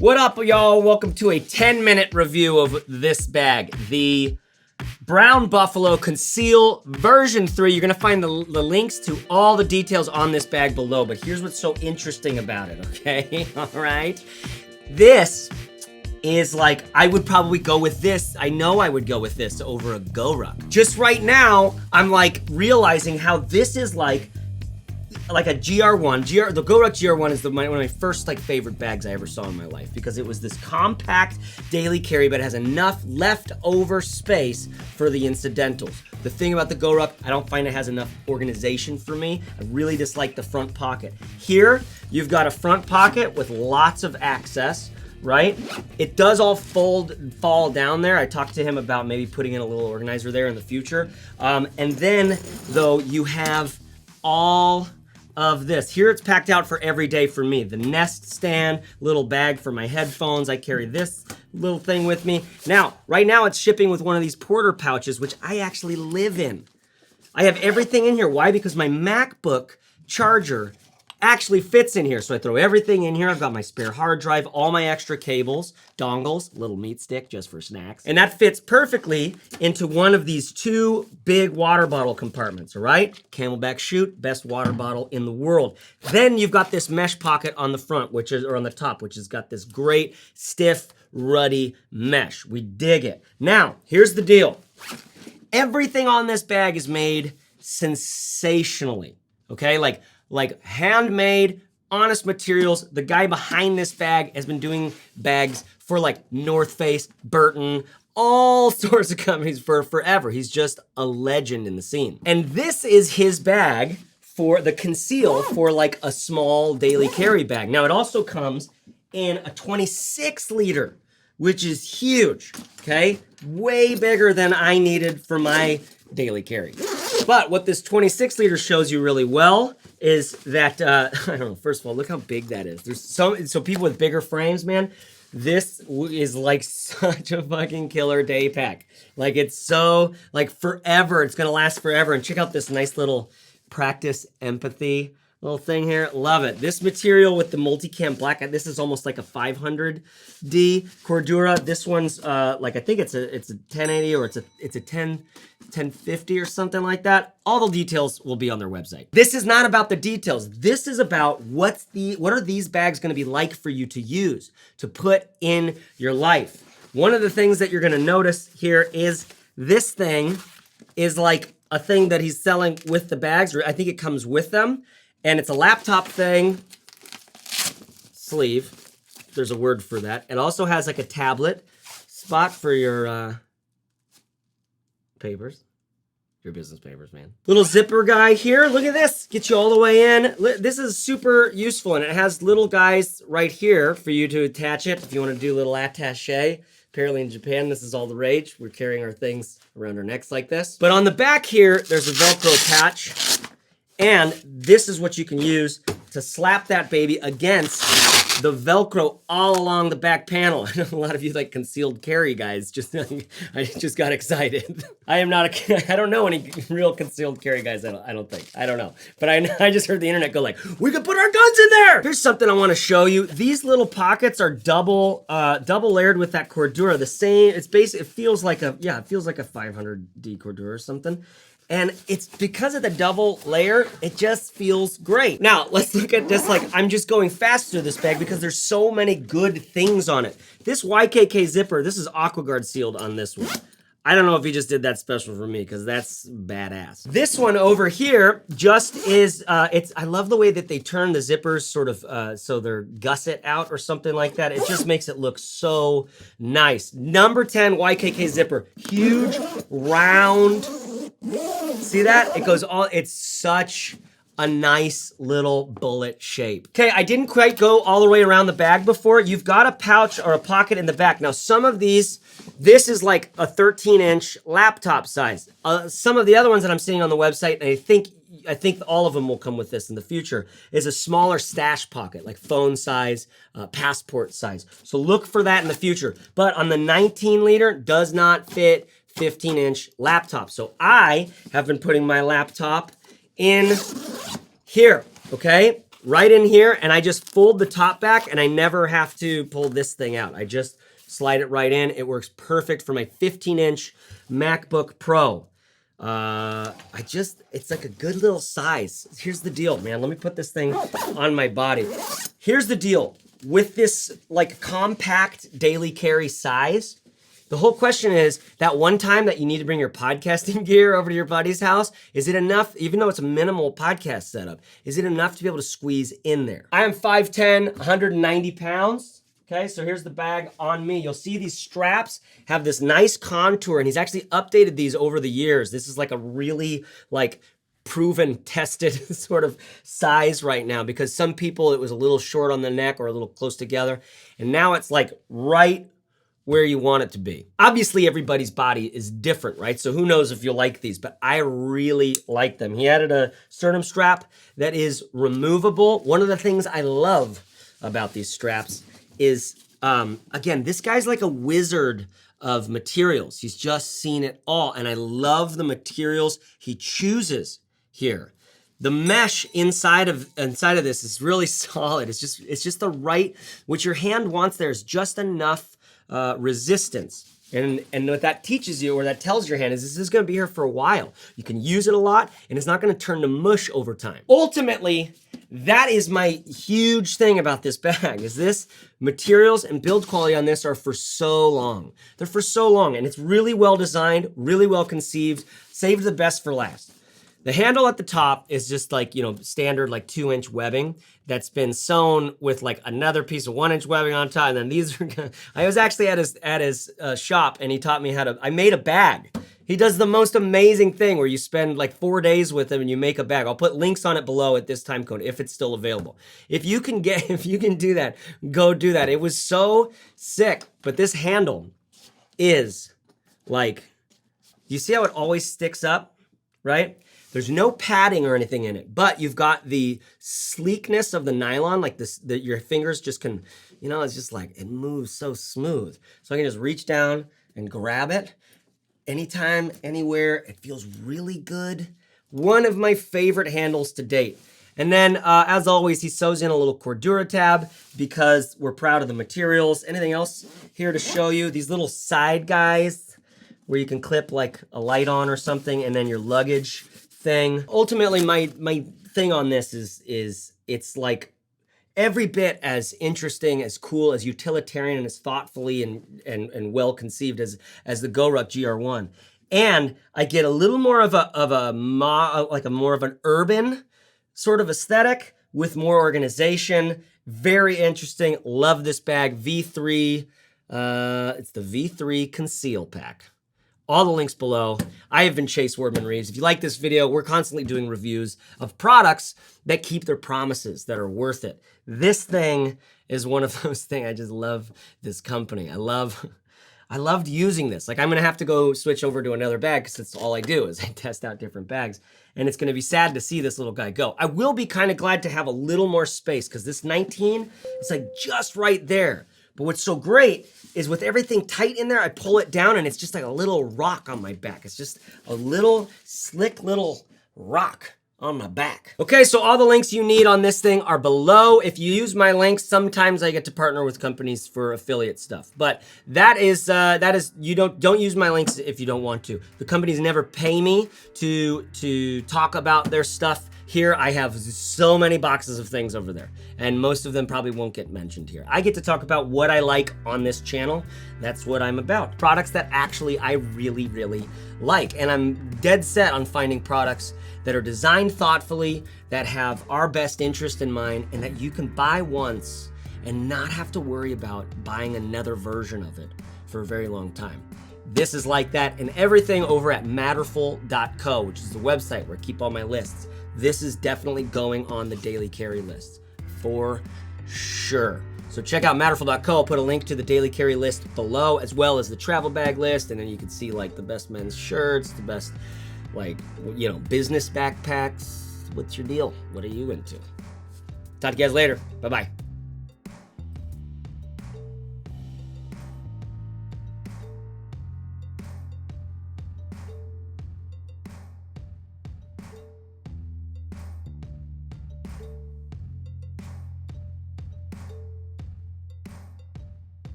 What up, y'all? Welcome to a 10-minute review of this bag, the Brown Buffalo Conceal version 3. You're gonna find the links to all the details on this bag below, but here's what's so interesting about it, okay? All right. This is like, I would probably go with this. I know I would go with this over a GoRuck. Just right now, I'm like realizing how this is like a GR1. The GoRuck GR1 is one of my first favorite bags I ever saw in my life because it was this compact daily carry, but it has enough leftover space for the incidentals. The thing about the GoRuck, I don't find it has enough organization for me. I really dislike the front pocket. Here, you've got a front pocket with lots of access, right? It does all fall down there. I talked to him about maybe putting in a little organizer there in the future. And then, though, you have all of this. Here it's packed out for every day for me. The Nest stand, little bag for my headphones. I carry this little thing with me. Now, right now it's shipping with one of these porter pouches, which I actually live in. I have everything in here. Why? Because my MacBook charger actually fits in here. So I throw everything in here. I've got my spare hard drive, all my extra cables, dongles, little meat stick just for snacks. And that fits perfectly into one of these two big water bottle compartments, all right? Camelback Chute, best water bottle in the world. Then you've got this mesh pocket on the front, or on the top, which has got this great, stiff, ruddy mesh. We dig it. Now, here's the deal. Everything on this bag is made sensationally, okay? Like handmade, honest materials. The guy behind this bag has been doing bags for North Face, Burton, all sorts of companies for forever. He's just a legend in the scene. And this is his bag for the Conceal for a small daily carry bag. Now it also comes in a 26 liter, which is huge, okay? Way bigger than I needed for my daily carry. But what this 26 liter shows you really well is that, I don't know, first of all, look how big that is. There's so people with bigger frames, man, this is such a fucking killer day pack. It's so, forever, it's gonna last forever. And check out this nice little practice empathy little thing here. Love it. This material with the multicam black, this is almost like a 500D Cordura. This one's I think it's a 1080 or it's a 1050 or something like that. All the details will be on their website. This is not about the details. This is about what are these bags going to be like for you to use, to put in your life. One of the things that you're going to notice here is this thing is a thing that he's selling with the bags, or I think it comes with them. And it's a laptop thing, sleeve, there's a word for that. It also has a tablet spot for your papers, your business papers, man. Little zipper guy here, look at this, gets you all the way in. This is super useful, and it has little guys right here for you to attach it if you wanna do a little attaché. Apparently in Japan, this is all the rage. We're carrying our things around our necks like this. But on the back here, there's a Velcro patch. And this is what you can use to slap that baby against the Velcro all along the back panel. I know a lot of you concealed carry guys, I just got excited. I don't know any real concealed carry guys, I don't think. I don't know. But I just heard the internet go we could put our guns in there! Here's something I wanna show you. These little pockets are double layered with that Cordura. The same, it feels like a 500D Cordura or something. And it's because of the double layer, it just feels great. Now, let's look at this, I'm just going fast through this bag because there's so many good things on it. This YKK zipper, this is AquaGuard sealed on this one. I don't know if he just did that special for me because that's badass. This one over here just is, I love the way that they turn the zippers sort of, so they're gusset out or something like that. It just makes it look so nice. Number 10 YKK zipper, huge, round. See that? It's such a nice little bullet shape. Okay, I didn't quite go all the way around the bag before. You've got a pouch or a pocket in the back. Now, some of these, this is a 13-inch laptop size. Some of the other ones that I'm seeing on the website, and I think all of them will come with this in the future, is a smaller stash pocket, phone size, passport size. So look for that in the future. But on the 19 liter, does not fit 15-inch laptop. So I have been putting my laptop in here, okay? right in here, and I just fold the top back, and I never have to pull this thing out. I just slide it right in. It works perfect for my 15-inch MacBook Pro. It's like a good little size. Here's the deal, man. Let me put this thing on my body. Here's the deal. With this like compact daily carry size, the whole question is, that one time that you need to bring your podcasting gear over to your buddy's house, is it enough, even though it's a minimal podcast setup, is it enough to be able to squeeze in there? I am 5'10", 190 pounds. Okay, so here's the bag on me. You'll see these straps have this nice contour, and he's actually updated these over the years. This is like a really like proven, tested sort of size right now, because some people, it was a little short on the neck or a little close together, and now it's like right where you want it to be. Obviously, everybody's body is different, right? So who knows if you'll like these, but I really like them. He added a sternum strap that is removable. One of the things I love about these straps is, again, this guy's like a wizard of materials. He's just seen it all, and I love the materials he chooses here. The mesh inside of this is really solid. It's just the right, what your hand wants there is just enough resistance. And what that teaches you, or that tells your hand, is this is gonna be here for a while. You can use it a lot, and it's not gonna turn to mush over time. Ultimately, that is my huge thing about this bag, is this materials and build quality on this are for so long. They're for so long, and it's really well designed, really well conceived, saved the best for last. The handle at the top is just like, you know, standard like 2-inch webbing that's been sewn with like another piece of 1-inch webbing on top. And then these are, I was actually at his shop, and he taught me how to, I made a bag. He does the most amazing thing where you spend like 4 days with him and you make a bag. I'll put links on it below at this time code if it's still available. If you can do that, go do that. It was so sick. But this handle is like, you see how it always sticks up, right? There's no padding or anything in it, but you've got the sleekness of the nylon, like this, that your fingers just can, you know, it's just like, it moves so smooth. So I can just reach down and grab it anytime, anywhere. It feels really good. One of my favorite handles to date. And then, as always, he sews in a little Cordura tab because we're proud of the materials. Anything else here to show you? These little side guys where you can clip like a light on or something, and then your luggage thing. Ultimately, my thing on this is it's like every bit as interesting, as cool, as utilitarian, and as thoughtfully and well conceived as the GoRuck GR1. And I get a little more of more of an urban sort of aesthetic with more organization. Very interesting. Love this bag. V3. It's the V3 Conceal Pack. All the links below. I have been Chase Wardman-Reeves. If you like this video, we're constantly doing reviews of products that keep their promises, that are worth it. This thing is one of those things. I just love this company. I loved using this. Like, I'm gonna have to go switch over to another bag because that's all I do is I test out different bags. And it's gonna be sad to see this little guy go. I will be kind of glad to have a little more space because this 19 is like just right there. But what's so great is with everything tight in there, I pull it down and it's just like a little rock on my back. It's just a little slick little rock on my back. Okay, so all the links you need on this thing are below. If you use my links, sometimes I get to partner with companies for affiliate stuff. But that is you don't use my links if you don't want to. The companies never pay me to talk about their stuff. Here, I have so many boxes of things over there, and most of them probably won't get mentioned here. I get to talk about what I like on this channel. That's what I'm about. Products that actually I really, really like, and I'm dead set on finding products that are designed thoughtfully, that have our best interest in mind, and that you can buy once and not have to worry about buying another version of it for a very long time. This is like that, and everything over at matterful.co, which is the website where I keep all my lists. This is definitely going on the daily carry list for sure. So check out matterful.co. I'll put a link to the daily carry list below, as well as the travel bag list. And then you can see like the best men's shirts, the best, like, you know, business backpacks. What's your deal? What are you into? Talk to you guys later. Bye-bye.